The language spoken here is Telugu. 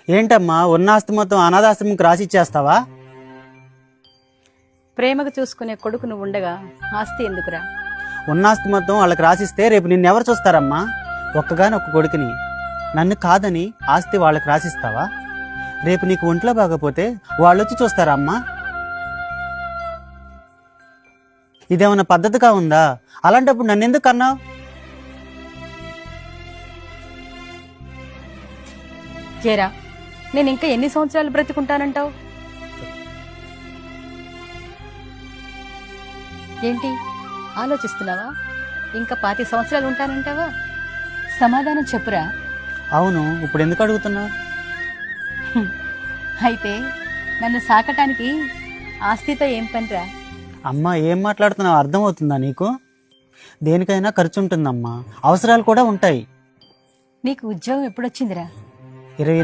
ఏంటమ్మా ఉన్న ఆస్తి మొత్తం అనాథాశ్రమంకి రాసి ఇచ్చేస్తావా? ప్రేమగా చూసుకునే కొడుకు నువ్వు ఉండగా ఆస్తి ఎందుకురా? ఉన్న ఆస్తి మొత్తం వాళ్ళకి రాసిస్తే రేపు నిన్నెవరు చూస్తారమ్మా? ఒక్కగానొక్క కొడుకుని నన్ను కాదని ఆస్తి వాళ్ళకి రాసిస్తావా? రేపు నీకు ఒంట్లో బాగపోతే వాళ్ళు వచ్చి చూస్తారా అమ్మా? ఇదేమన్నా పద్ధతిగా ఉందా? అలాంటప్పుడు నన్ను ఎందుకు అన్నావు? చేరా, నేను ఇంకా ఎన్ని సంవత్సరాలు బ్రతికుంటానంటావు? ఏంటి ఆలోచిస్తున్నావా? ఇంకా 25 సంవత్సరాలు ఉంటానంటావా? సమాధానం చెప్పురా. అవును, ఇప్పుడు ఎందుకు అడుగుతున్నావు? అయితే నన్ను సాకటానికి ఆస్తితో ఏం పనిరా? అమ్మా, ఏం మాట్లాడుతున్నావు అర్థమవుతుందా నీకు? దేనికైనా ఖర్చు ఉంటుందమ్మా, అవసరాలు కూడా ఉంటాయి. నీకు ఉద్యోగం ఎప్పుడొచ్చిందిరా? 28